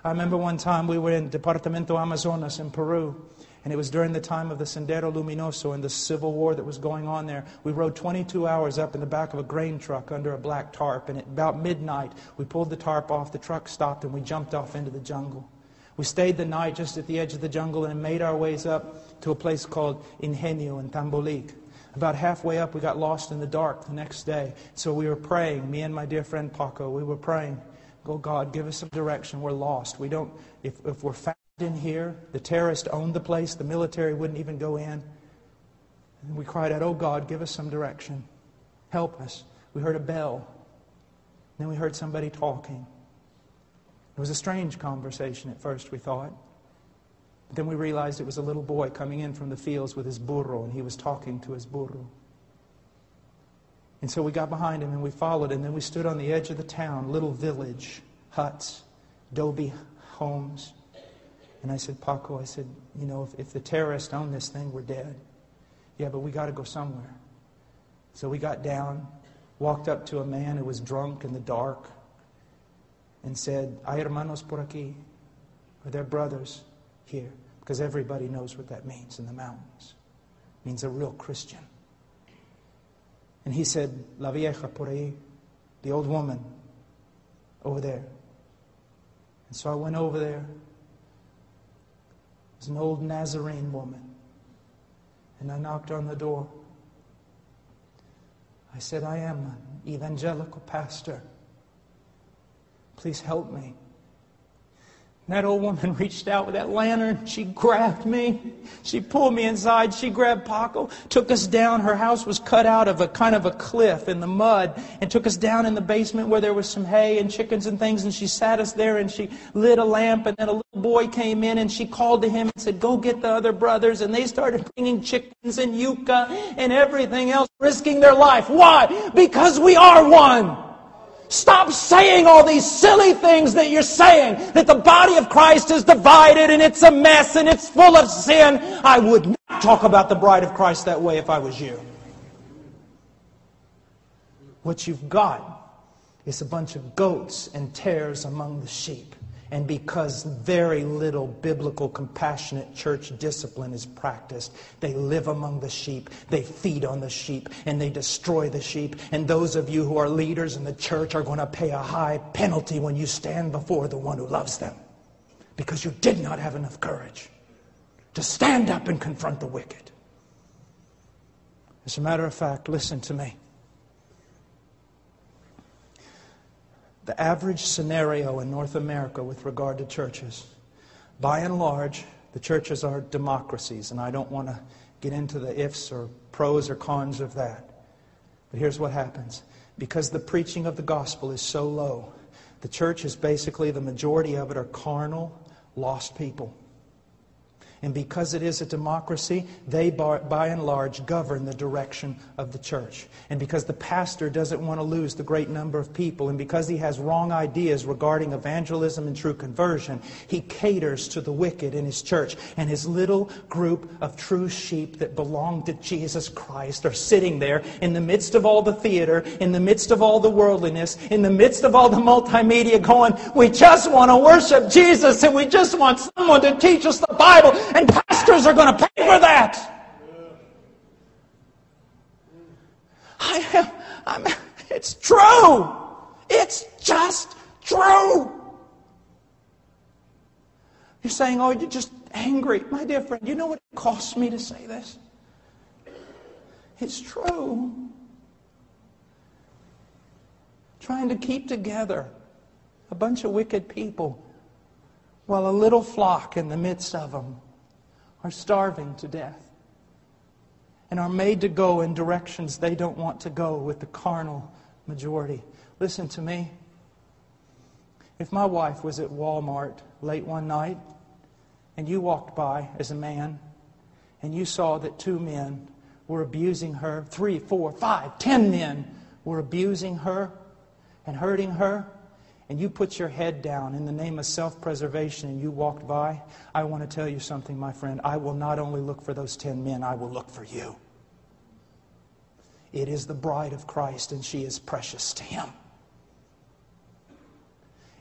I remember one time we were in Departamento Amazonas in Peru, and it was during the time of the Sendero Luminoso and the civil war that was going on there. We rode 22 hours up in the back of a grain truck under a black tarp, and at about midnight we pulled the tarp off, the truck stopped, and we jumped off into the jungle. We stayed the night just at the edge of the jungle and made our ways up to a place called Ingenio in Tambolic. About halfway up, we got lost in the dark the next day. So we were praying, me and my dear friend Paco, we were praying, "Oh God, give us some direction. We're lost. We don't, if we're found in here, the terrorists owned the place, the military wouldn't even go in." And we cried out, "Oh God, give us some direction. Help us." We heard a bell. Then we heard somebody talking. It was a strange conversation at first, we thought. But then we realized it was a little boy coming in from the fields with his burro, and he was talking to his burro. And so we got behind him and we followed, and then we stood on the edge of the town, little village, huts, adobe homes. And I said, "Paco," I said, "you know, if the terrorists own this thing, we're dead." "Yeah, but we got to go somewhere." So we got down, walked up to a man who was drunk in the dark, and said, "Hay hermanos por aquí." Are there brothers here? Because everybody knows what that means in the mountains. It means a real Christian. And he said, "La vieja por ahí," the old woman over there. And so I went over there. It was an old Nazarene woman. And I knocked on the door. I said, "I am an evangelical pastor. Please help me." And that old woman reached out with that lantern. She grabbed me. She pulled me inside. She grabbed Paco, took us down. Her house was cut out of a kind of a cliff in the mud, and took us down in the basement where there was some hay and chickens and things. And she sat us there and she lit a lamp. And then a little boy came in and she called to him and said, "Go get the other brothers." And they started bringing chickens and yucca and everything else, risking their life. Why? Because we are one. Stop saying all these silly things that you're saying, that the body of Christ is divided and it's a mess and it's full of sin. I would not talk about the bride of Christ that way if I was you. What you've got is a bunch of goats and tares among the sheep. And because very little biblical, compassionate church discipline is practiced, they live among the sheep, they feed on the sheep, and they destroy the sheep. And those of you who are leaders in the church are going to pay a high penalty when you stand before the one who loves them. Because you did not have enough courage to stand up and confront the wicked. As a matter of fact, listen to me. The average scenario in North America with regard to churches, by and large, the churches are democracies, and I don't want to get into the ifs or pros or cons of that. But here's what happens. Because the preaching of the gospel is so low, the church is basically, the majority of it are carnal, lost people. And because it is a democracy, they by and large govern the direction of the church. And because the pastor doesn't want to lose the great number of people, and because he has wrong ideas regarding evangelism and true conversion, he caters to the wicked in his church. And his little group of true sheep that belong to Jesus Christ are sitting there in the midst of all the theater, in the midst of all the worldliness, in the midst of all the multimedia going, "We just want to worship Jesus and we just want someone to teach us the Bible." And pastors are going to pay for that. It's true. It's just true. You're saying, "Oh, you're just angry." My dear friend, you know what it costs me to say this? It's true. Trying to keep together a bunch of wicked people while a little flock in the midst of them are starving to death and are made to go in directions they don't want to go with the carnal majority. Listen to me. If my wife was at Walmart late one night and you walked by as a man and you saw that 2 men were abusing her, 3, 4, 5, 10 men were abusing her and hurting her, and you put your head down in the name of self-preservation and you walked by, I want to tell you something, my friend. I will not only look for those 10 men, I will look for you. It is the bride of Christ, and she is precious to Him.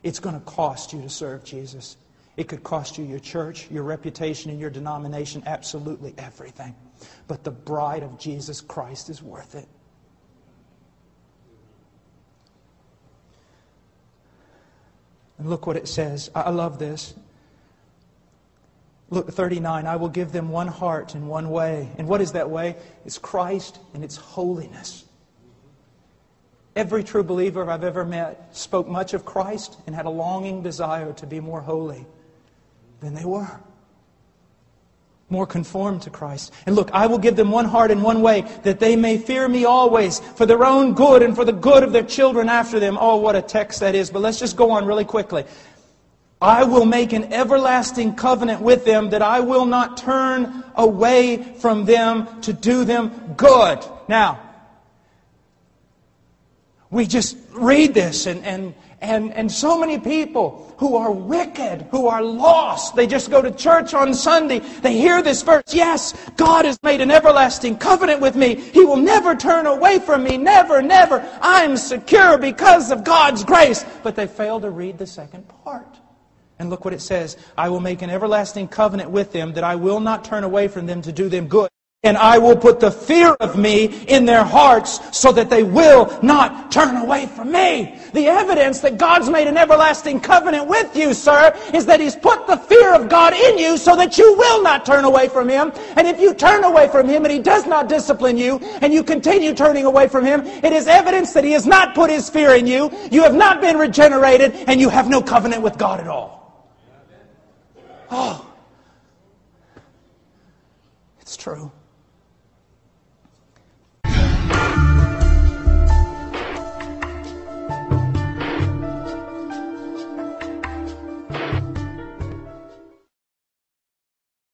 It's going to cost you to serve Jesus. It could cost you your church, your reputation, and your denomination, absolutely everything. But the bride of Jesus Christ is worth it. And look what it says. I love this. Look, 39, I will give them one heart and one way. And what is that way? It's Christ and it's holiness. Every true believer I've ever met spoke much of Christ and had a longing desire to be more holy than they were. More conformed to Christ. And look, I will give them one heart and one way, that they may fear me always, for their own good and for the good of their children after them. Oh, what a text that is. But let's just go on really quickly. I will make an everlasting covenant with them, that I will not turn away from them to do them good. Now, we just read this and so many people who are wicked, who are lost, they just go to church on Sunday, they hear this verse, yes, God has made an everlasting covenant with me. He will never turn away from me, never, never. I'm secure because of God's grace. But they fail to read the second part. And look what it says, I will make an everlasting covenant with them, that I will not turn away from them to do them good. And I will put the fear of me in their hearts so that they will not turn away from me. The evidence that God's made an everlasting covenant with you, sir, is that He's put the fear of God in you so that you will not turn away from Him. And if you turn away from Him and He does not discipline you and you continue turning away from Him, it is evidence that He has not put His fear in you. You have not been regenerated and you have no covenant with God at all. Oh, it's true.